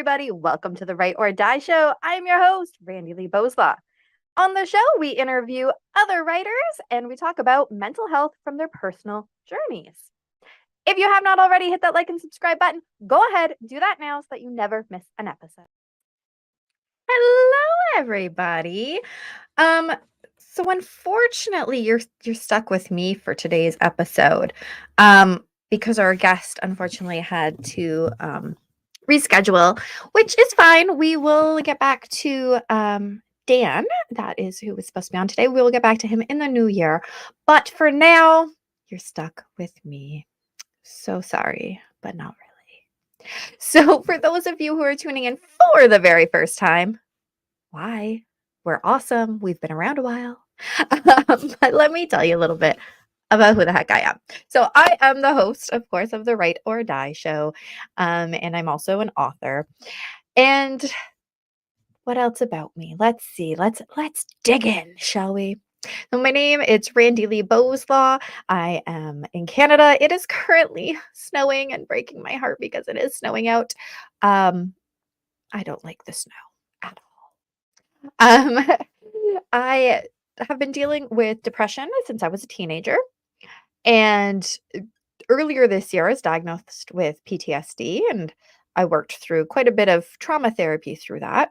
everybody. Welcome to the Right or Die Show. I am your host, Randi-Lee Bowslaugh. On the show, we interview other writers and we talk about mental health from their personal journeys. If you have not already hit that like and subscribe button, go ahead, do that now so that you never miss an episode. Hello, everybody. So unfortunately, you're stuck with me for today's episode, because our guest unfortunately had to reschedule, which is fine. We will get back to Dan. That is who was supposed to be on today. We will get back to him in the new year. But for now, you're stuck with me. So sorry, but not really. So for those of you who are tuning in for the very first time, why? We're awesome. We've been around a while. But let me tell you a little bit about who the heck I am. So I am the host, of course, of the Right or Die Show. And I'm also an author. And what else about me? Let's see. Let's dig in, shall we? So my name is Randi-Lee Bowslaugh. I am in Canada. It is currently snowing and breaking my heart because it is snowing out. I don't like the snow at all. I have been dealing with depression since I was a teenager. And earlier this year, I was diagnosed with PTSD, and I worked through quite a bit of trauma therapy through that.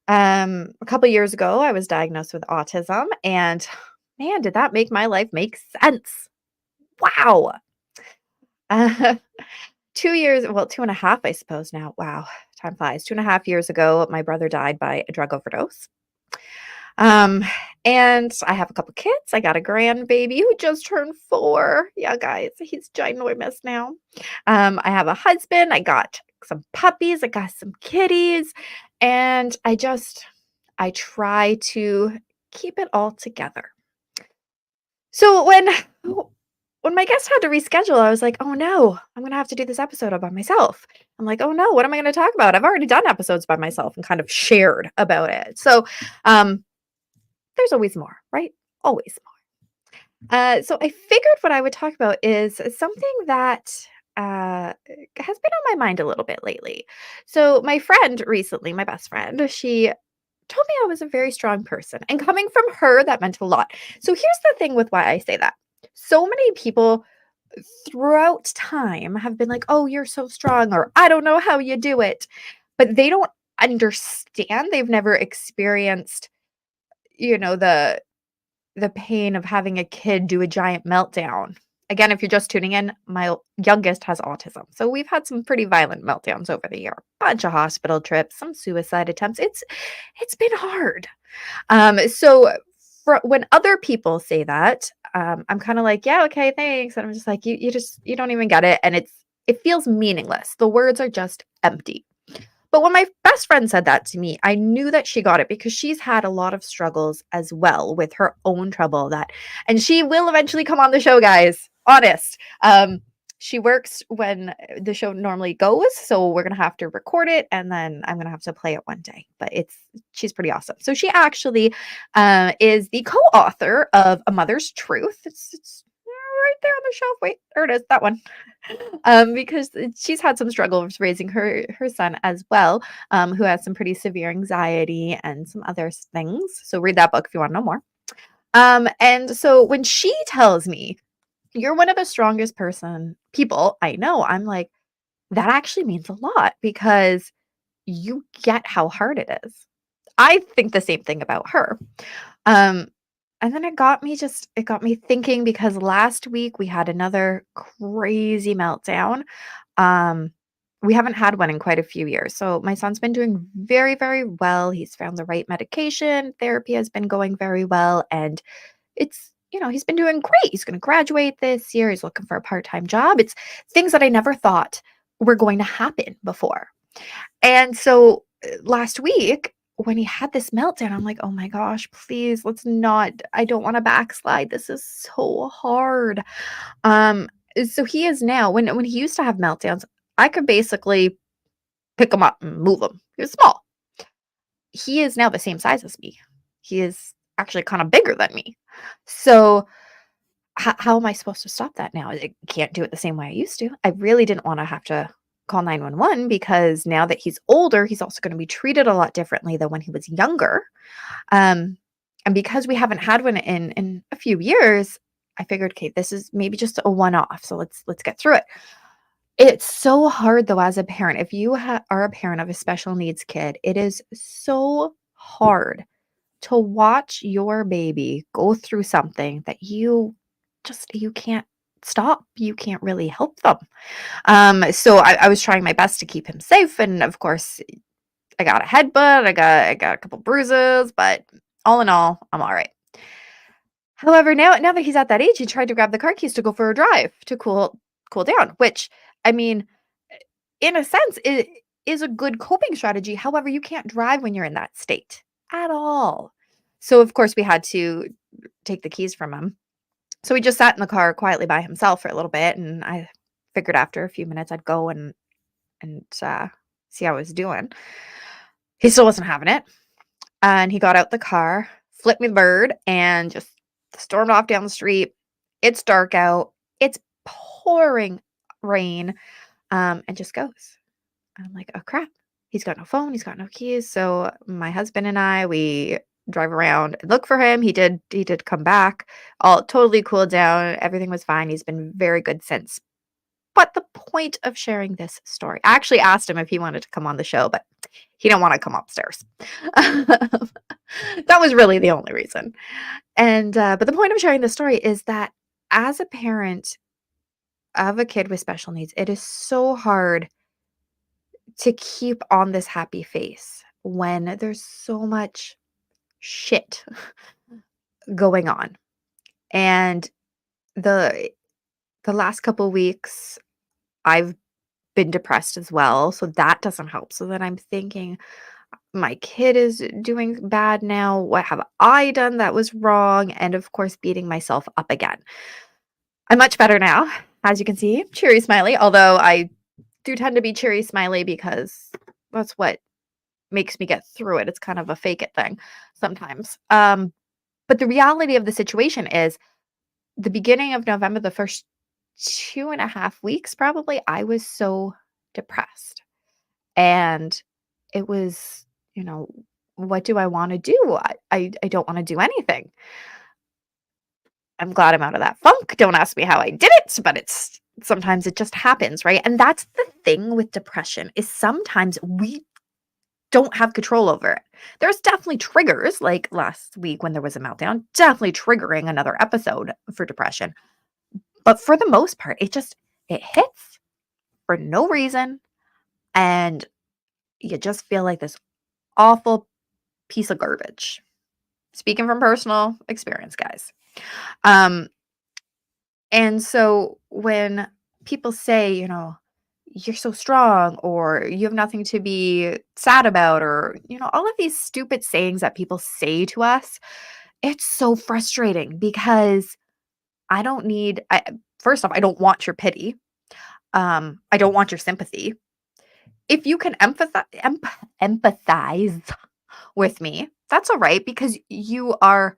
A couple years ago, I was diagnosed with autism, and man, did that make my life make sense. Wow. Uh, 2 years, well, 2.5, I suppose now. Wow, time flies. 2.5 years ago, my brother died by a drug overdose. And I have a couple kids. I got a grandbaby who just turned 4. Yeah, guys, he's ginormous now. I have a husband. I got some puppies. I got some kitties. And I try to keep it all together. So when my guest had to reschedule, I was like, oh no, I'm gonna have to do this episode all by myself. I'm like, oh no, what am I gonna talk about? I've already done episodes by myself and kind of shared about it. So there's always more, right? Always more. So I figured what I would talk about is something that has been on my mind a little bit lately. So my friend recently, my best friend, she told me I was a very strong person. And coming from her, that meant a lot. So here's the thing with why I say that. So many people throughout time have been like, oh, you're so strong, or I don't know how you do it. But they don't understand. They've never experienced the pain of having a kid do a giant meltdown. Again, if you're just tuning in, my youngest has autism. So we've had some pretty violent meltdowns over the year. Bunch of hospital trips, some suicide attempts. It's been hard. So when other people say that, I'm kind of like, yeah, okay, thanks. And I'm just like, you don't even get it. And it feels meaningless. The words are just empty. But when my best friend said that to me, I knew that she got it because she's had a lot of struggles as well with her own trouble and she will eventually come on the show, guys. Honest. She works when the show normally goes, so we're going to have to record it and then I'm going to have to play it one day. But she's pretty awesome. So she actually is the co-author of A Mother's Truth. It's right there on the shelf. Wait, there it is, that one. Because she's had some struggles raising her son as well, who has some pretty severe anxiety and some other things. So read that book if you want to know more. And so when she tells me, you're one of the strongest people I know, I'm like, that actually means a lot because you get how hard it is. I think the same thing about her. And then it got me thinking because last week we had another crazy meltdown. We haven't had one in quite a few years. So my son's been doing very, very well. He's found the right medication. Therapy has been going very well. And he's been doing great. He's going to graduate this year. He's looking for a part-time job. It's things that I never thought were going to happen before. And so last week, when he had this meltdown, I'm like, oh my gosh, please, I don't want to backslide. This is so hard. So he is now, when he used to have meltdowns, I could basically pick him up and move him. He was small. He is now the same size as me. He is actually kind of bigger than me. So how am I supposed to stop that now? I can't do it the same way I used to. I really didn't want to have to call 911 because now that he's older, he's also going to be treated a lot differently than when he was younger. Um, and because we haven't had one in a few years, I figured, okay, this is maybe just a one-off. So let's get through it. It's so hard though as a parent. If you are a parent of a special needs kid, it is so hard to watch your baby go through something that you can't stop. You can't really help them. So I was trying my best to keep him safe, and of course, I got a headbutt, I got a couple bruises, but all in all, I'm all right. However, now that he's at that age, he tried to grab the car keys to go for a drive to cool down, which I mean, in a sense, it is a good coping strategy. However, you can't drive when you're in that state at all. So of course, we had to take the keys from him. So he just sat in the car quietly by himself for a little bit, and I figured after a few minutes I'd go and see how he was doing. He still wasn't having it, and he got out the car, flipped me the bird, and just stormed off down the street. It's dark out. It's pouring rain, and just goes. And I'm like, "Oh, crap. He's got no phone. He's got no keys." So my husband and I, we drive around and look for him. He did come back, all totally cooled down. Everything was fine. He's been very good since. But the point of sharing this story, I actually asked him if he wanted to come on the show, but he didn't want to come upstairs. That was really the only reason. And but the point of sharing this story is that as a parent of a kid with special needs, it is so hard to keep on this happy face when there's so much shit going on. And the the last couple weeks I've been depressed as well, so that doesn't help. So then I'm thinking, my kid is doing bad now. What have I done that was wrong? And of course, beating myself up again. I'm much better now, as you can see. Cheery smiley, although I do tend to be cheery smiley because that's what makes me get through it. It's kind of a fake it thing sometimes. But the reality of the situation is the beginning of November, the first 2.5 weeks, probably, I was so depressed. And it was, what do I want to do? I don't want to do anything. I'm glad I'm out of that funk. Don't ask me how I did it, but sometimes it just happens, right? And that's the thing with depression is sometimes we don't have control over it. There's definitely triggers, like last week when there was a meltdown, definitely triggering another episode for depression. But for the most part, it hits for no reason, and you just feel like this awful piece of garbage. Speaking from personal experience, guys. And so when people say, you're so strong, or you have nothing to be sad about, or, all of these stupid sayings that people say to us, it's so frustrating because first off, I don't want your pity. I don't want your sympathy. If you can empathize with me, that's all right, because you have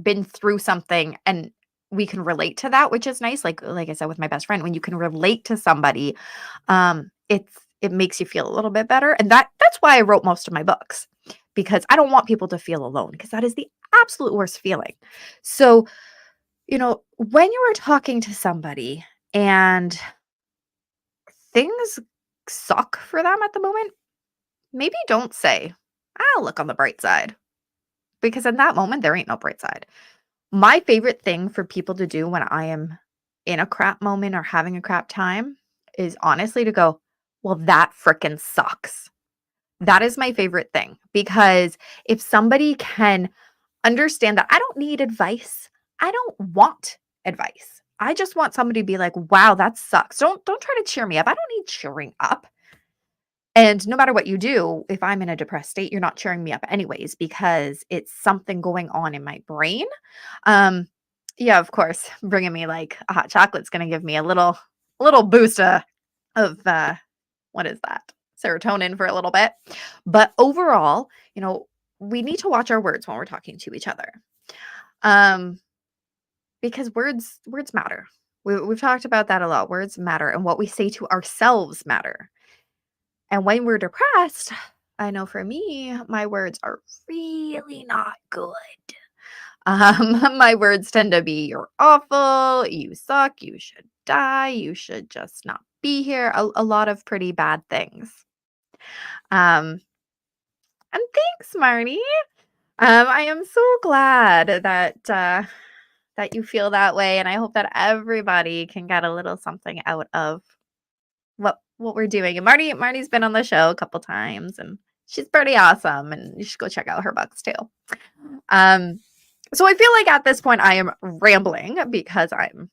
been through something and we can relate to that, which is nice. Like I said with my best friend, when you can relate to somebody, it makes you feel a little bit better. And that's why I wrote most of my books, because I don't want people to feel alone, because that is the absolute worst feeling. So, when you are talking to somebody and things suck for them at the moment, maybe don't say, "I'll look on the bright side," because in that moment, there ain't no bright side. My favorite thing for people to do when I am in a crap moment or having a crap time is honestly to go, "Well, that frickin' sucks." That is my favorite thing, because if somebody can understand that I don't need advice, I don't want advice. I just want somebody to be like, "Wow, that sucks." Don't try to cheer me up. I don't need cheering up. And no matter what you do, if I'm in a depressed state, you're not cheering me up anyways, because it's something going on in my brain. Um, yeah, of course, bringing me like a hot chocolate's going to give me a little boost of what is that? Serotonin for a little bit. But overall, we need to watch our words when we're talking to each other. Um, because words matter. We've talked about that a lot. Words matter, and what we say to ourselves matter. And when we're depressed, I know for me, my words are really not good. My words tend to be, "You're awful, you suck, you should die, you should just not be here," a lot of pretty bad things. Um, and thanks, Marnie. I am so glad that you feel that way, and I hope that everybody can get a little something out of what we're doing. And Marnie's been on the show a couple times, and she's pretty awesome, and you should go check out her books too. Um, so I feel like at this point I am rambling because I'm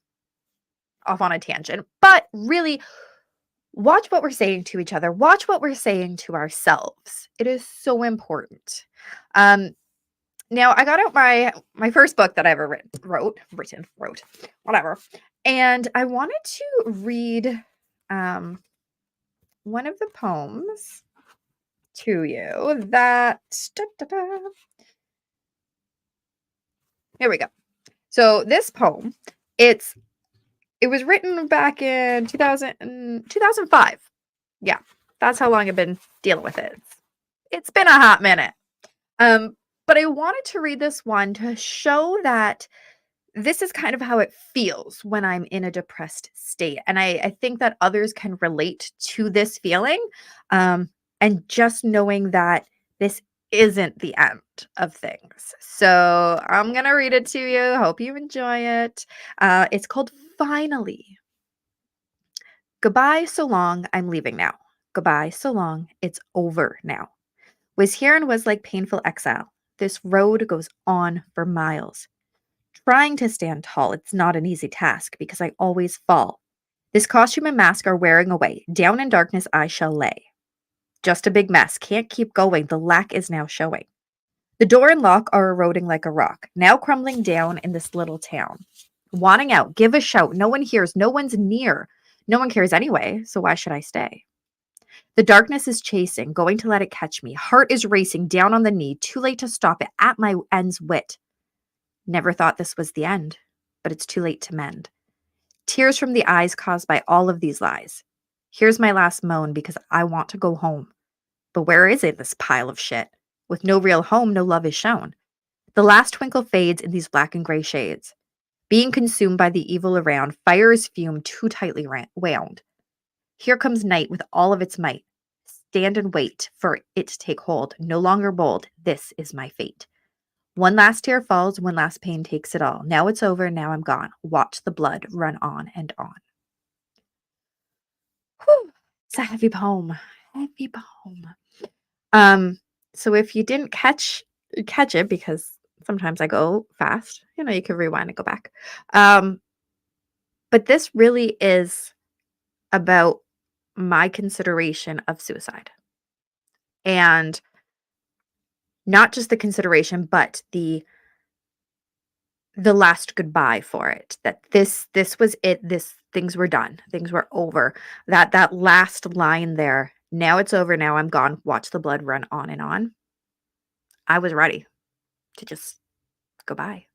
off on a tangent, but really watch what we're saying to each other. Watch what we're saying to ourselves. It is so important. Um, Now I got out my first book that I ever wrote, whatever. And I wanted to read one of the poems to you that here we go. So this poem, it was written back in 2005. Yeah, that's how long I've been dealing with it. It's been a hot minute. But I wanted to read this one to show that this is kind of how it feels when I'm in a depressed state. And I think that others can relate to this feeling. And just knowing that this isn't the end of things. So I'm going to read it to you. Hope you enjoy it. It's called Finally. Goodbye, so long. I'm leaving now. Goodbye, so long. It's over now. Was here and was like painful exile. This road goes on for miles. Trying to stand tall, it's not an easy task because I always fall. This costume and mask are wearing away. Down in darkness I shall lay. Just a big mess. Can't keep going. The lack is now showing. The door and lock are eroding like a rock, now crumbling down in this little town. Wanting out, give a shout. No one hears. No one's near. No one cares anyway, so why should I stay? The darkness is chasing, going to let it catch me. Heart is racing, down on the knee, too late to stop it, at my end's wit. Never thought this was the end, but it's too late to mend. Tears from the eyes caused by all of these lies. Here's my last moan because I want to go home. But where is it, this pile of shit? With no real home, no love is shown. The last twinkle fades in these black and gray shades. Being consumed by the evil around, fire is fumed too tightly wound. Here comes night with all of its might. Stand and wait for it to take hold. No longer bold. This is my fate. One last tear falls, one last pain takes it all. Now it's over, now I'm gone. Watch the blood run on and on. Whew. It's a heavy poem. Heavy poem. So if you didn't catch it, because sometimes I go fast, you can rewind and go back. But this really is about my consideration of suicide. And not just the consideration, but the last goodbye for it. That this was it. Things were done. Things were over. That last line there. Now it's over. Now I'm gone. Watch the blood run on and on. I was ready to just go by.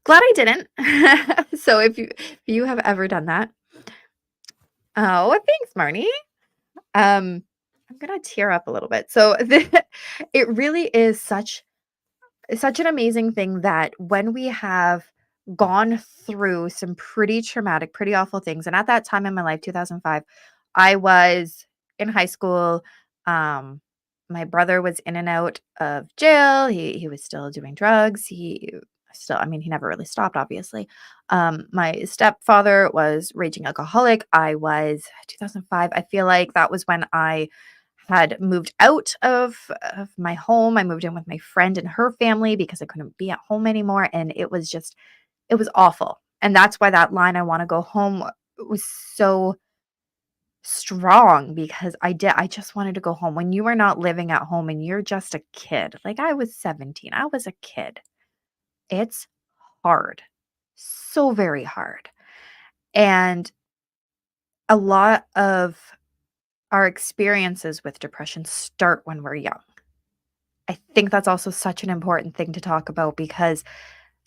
Glad I didn't. So if you have ever done that, oh, thanks, Marnie. I'm gonna tear up a little bit. So it really is such an amazing thing that when we have gone through some pretty traumatic, pretty awful things, and at that time in my life, 2005, I was in high school. My brother was in and out of jail. He was still doing drugs. He never really stopped, obviously. My stepfather was raging alcoholic. I was 2005. I feel like that was when I had moved out of my home. I moved in with my friend and her family because I couldn't be at home anymore. And it was awful. And that's why that line, I want to go home, was so strong, because I just wanted to go home. When you are not living at home and you're just a kid, like I was 17, I was a kid. It's hard. So very hard. And a lot of our experiences with depression start when we're young. I think that's also such an important thing to talk about, because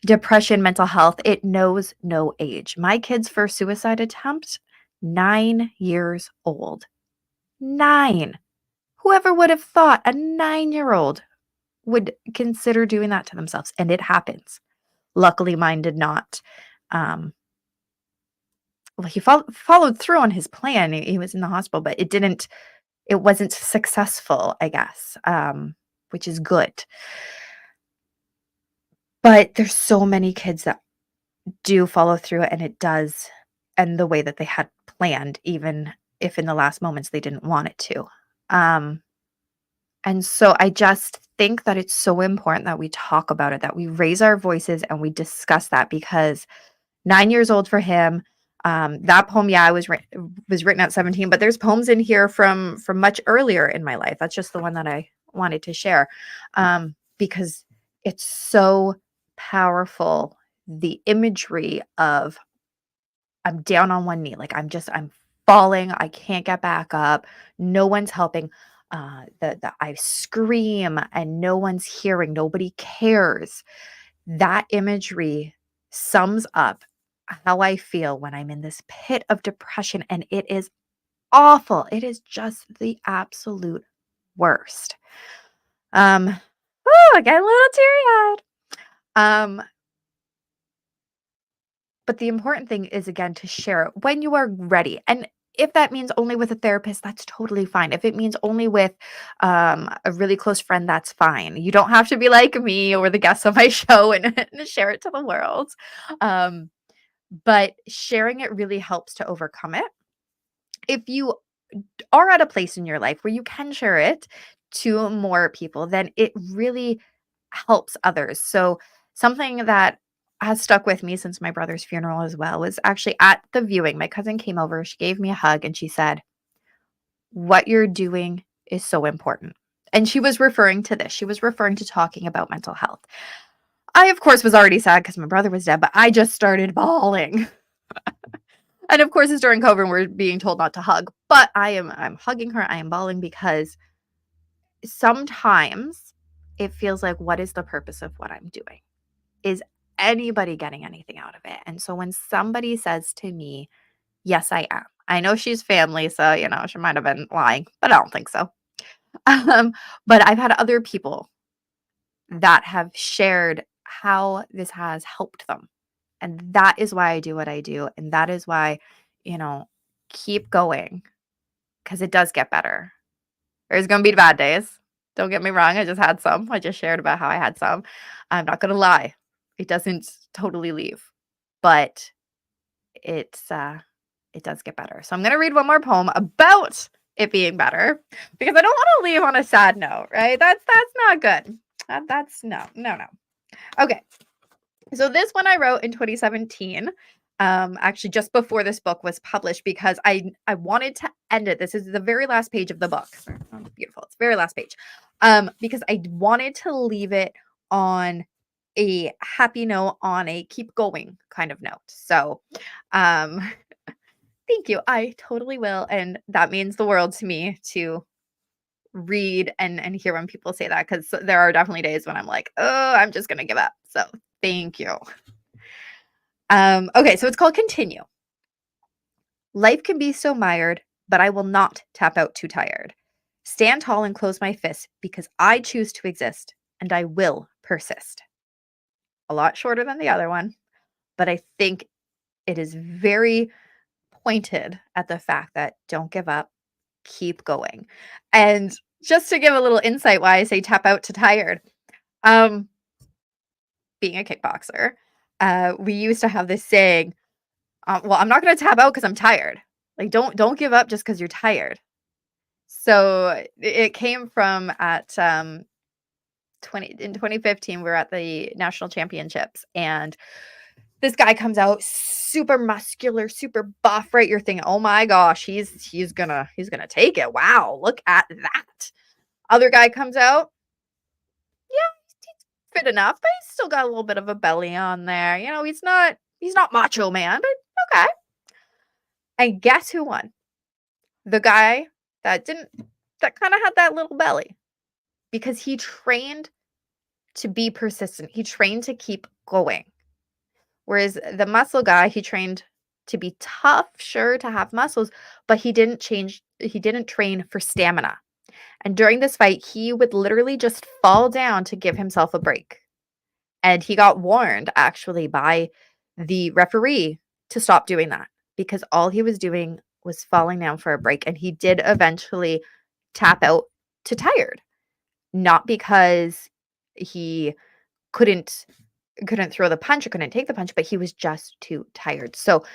Depression, mental health, it knows no age. My kid's first suicide attempt, 9 years old. 9. Whoever would have thought a 9-year-old would consider doing that to themselves? And it happens. Luckily, mine did not. Um, well, he followed through on his plan. He was in the hospital, but it wasn't successful, I guess, which is good. But there's so many kids that do follow through and it does end the way that they had planned, even if in the last moments they didn't want it to. Um, and so I just think that it's so important that we talk about it, that we raise our voices and we discuss that because 9 years old for him. That poem, yeah, was written at 17, but there's poems in here from much earlier in my life. That's just the one that I wanted to share, because it's so powerful. The imagery of I'm down on one knee, like I'm falling, I can't get back up, no one's helping. The I scream and no one's hearing, nobody cares. That imagery sums up how I feel when I'm in this pit of depression, and it is awful. It is just the absolute worst. I get a little teary-eyed. Um, but the important thing is, again, to share it when you are ready. And if that means only with a therapist, that's totally fine. If it means only with a really close friend, that's fine. You don't have to be like me or the guests on my show and, and share it to the world. Um, but sharing it really helps to overcome it. If you are at a place in your life where you can share it to more people, then it really helps others. So, something that has stuck with me since my brother's funeral as well was actually at the viewing. My cousin came over, she gave me a hug, and she said, "What you're doing is so important." And she was referring to this. She was referring to talking about mental health. I, of course, was already sad because my brother was dead, but I just started bawling. And of course, it's during COVID and we're being told not to hug, but I'm hugging her, I am bawling because sometimes it feels like, what is the purpose of what I'm doing? Is anybody getting anything out of it? And so when somebody says to me, yes, I am. I know she's family, so she might have been lying, but I don't think so. But I've had other people that have shared how this has helped them. And that is why I do what I do. And that is why, you know, keep going because it does get better. There's going to be bad days. Don't get me wrong. I just had some. I just shared about how I had some. I'm not going to lie. It doesn't totally leave, but it does get better. So I'm going to read one more poem about it being better because I don't want to leave on a sad note, right? That's not good. That's no. Okay. So this one I wrote in 2017, actually just before this book was published because I wanted to end it. This is the very last page of the book. Oh, beautiful. It's the very last page. Because I wanted to leave it on a happy note, on a keep going kind of note. So, thank you. I totally will. And that means the world to me to read and hear when people say that because there are definitely days when I'm like, oh, I'm just gonna give up. So thank you. Okay, so it's called Continue. Life can be so mired, but I will not tap out too tired. Stand tall and close my fist because I choose to exist and I will persist. A lot shorter than the other one, but I think it is very pointed at the fact that don't give up, keep going. And just to give a little insight why I say tap out to tired, um, being a kickboxer, we used to have this saying, well, I'm not going to tap out because I'm tired. Like, don't give up just because you're tired. So it came from at 2015, we were at the national championships, and this guy comes out super muscular, super buff, right? You're thinking, oh my gosh, he's gonna take it. Wow, look at that. Other guy comes out, yeah, he's fit enough, but he's still got a little bit of a belly on there. He's not macho man, but okay. And guess who won? The guy that kind of had that little belly because he trained to be persistent. He trained to keep going. Whereas the muscle guy, he trained to be tough, sure, to have muscles, but he didn't train for stamina. And during this fight, he would literally just fall down to give himself a break. And he got warned actually by the referee to stop doing that because all he was doing was falling down for a break. And he did eventually tap out to tired, not because he couldn't throw the punch or couldn't take the punch, but he was just too tired. So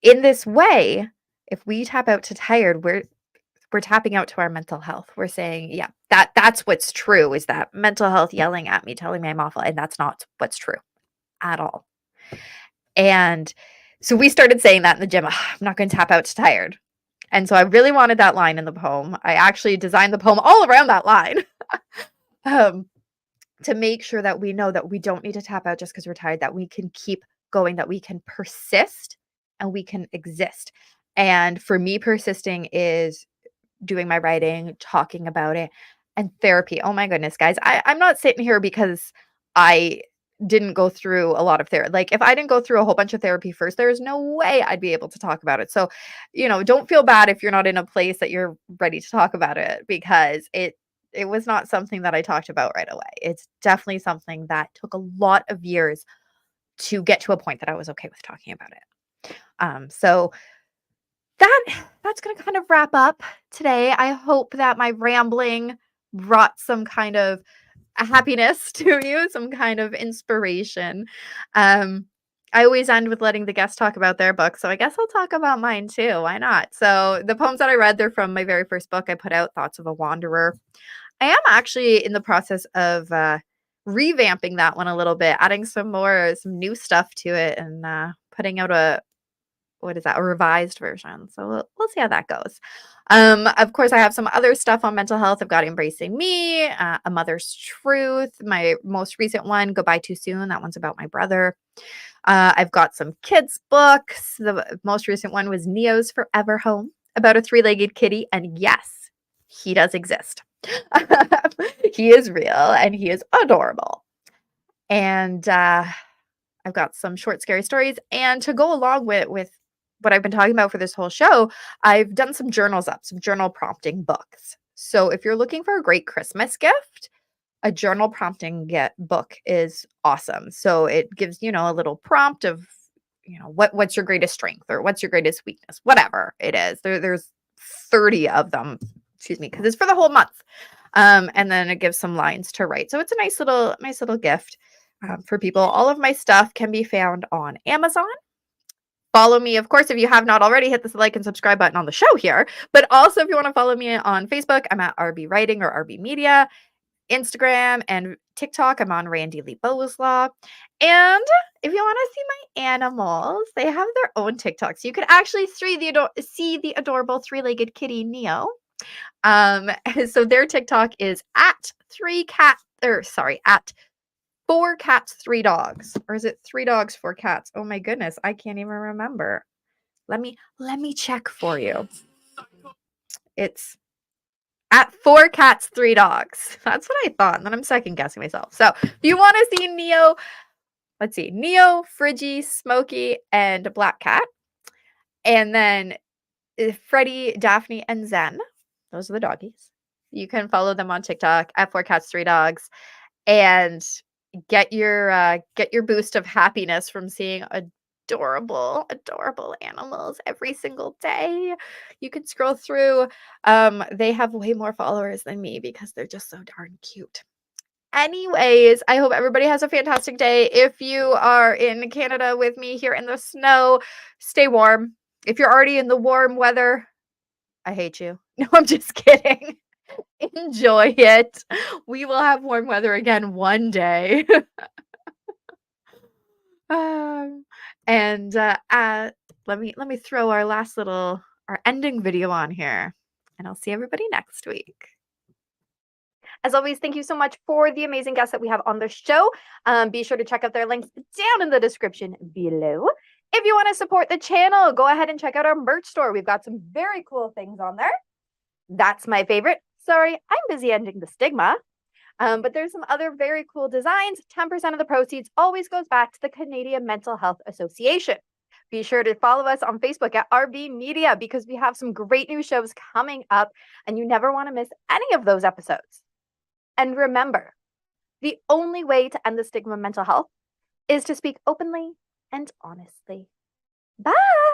in this way, if we tap out to tired, we're tapping out to our mental health. We're saying, yeah, that's what's true, is that mental health yelling at me, telling me I'm awful, and that's not what's true at all. And so we started saying that in the gym. I'm not going to tap out to tired. And so I really wanted that line in the poem. I actually designed the poem all around that line to make sure that we know that we don't need to tap out just because we're tired, that we can keep going, that we can persist and we can exist. And for me, persisting is doing my writing, talking about it, and therapy. Oh my goodness, guys. I'm not sitting here because I didn't go through a lot of therapy. Like, if I didn't go through a whole bunch of therapy first, there's no way I'd be able to talk about it. So, don't feel bad if you're not in a place that you're ready to talk about it, because it was not something that I talked about right away. It's definitely something that took a lot of years to get to a point that I was okay with talking about it. So that's going to kind of wrap up today. I hope that my rambling brought some kind of happiness to you, some kind of inspiration. I always end with letting the guests talk about their book, so I guess I'll talk about mine too. Why not? So the poems that I read, they're from my very first book I put out, Thoughts of a Wanderer. I am actually in the process of revamping that one a little bit, adding some new stuff to it, and putting out a revised version. So we'll see how that goes. Of course, I have some other stuff on mental health. I've got Embracing Me, A Mother's Truth, my most recent one, Goodbye Too Soon. That one's about my brother. I've got some kids books. The most recent one was Neo's Forever Home, about a three-legged kitty. And yes, he does exist. He is real and he is adorable. And I've got some short, scary stories. And to go along with what I've been talking about for this whole show, I've done some journals up, some journal prompting books. So if you're looking for a great Christmas gift, a journal prompting book is awesome. So it gives, a little prompt of, what's your greatest strength or what's your greatest weakness, whatever it is. There's 30 of them, because it's for the whole month. And then it gives some lines to write. So it's a nice little gift for people. All of my stuff can be found on Amazon. Follow me, of course, if you have not already, hit the like and subscribe button on the show here. But also, if you want to follow me on Facebook, I'm at RB Writing or RB Media. Instagram and TikTok, I'm on Randi-Lee Bowslaugh. And if you want to see my animals, they have their own TikToks. You could actually see the adorable three-legged kitty Neo. So their TikTok is at 4 cats, 3 dogs. Or is it 3 dogs, 4 cats? Oh my goodness, I can't even remember. Let me check for you. It's at 4 cats, 3 dogs. That's what I thought. And then I'm second guessing myself. So if you want to see Neo, let's see, Neo, Friggy, Smokey, and Black Cat. And then Freddie, Daphne, and Zen. Those are the doggies. You can follow them on TikTok at 4 cats, 3 dogs. And get your boost of happiness from seeing adorable animals every single day. You can scroll through. They have way more followers than me because they're just so darn cute. Anyways, I hope everybody has a fantastic day. If you are in Canada with me here in the snow, stay warm. If you're already in the warm weather, I hate you. No, I'm just kidding. Enjoy it. We will have warm weather again one day. And let me throw our ending video on here, and I'll see everybody next week. As always, thank you so much for the amazing guests that we have on the show. Be sure to check out their links down in the description below. If you want to support the channel, go ahead and check out our merch store. We've got some very cool things on there. That's my favorite. Sorry, I'm busy ending the stigma. But there's some other very cool designs. 10% of the proceeds always goes back to the Canadian Mental Health Association. Be sure to follow us on Facebook at RB Media because we have some great new shows coming up and you never want to miss any of those episodes. And remember, the only way to end the stigma of mental health is to speak openly and honestly. Bye.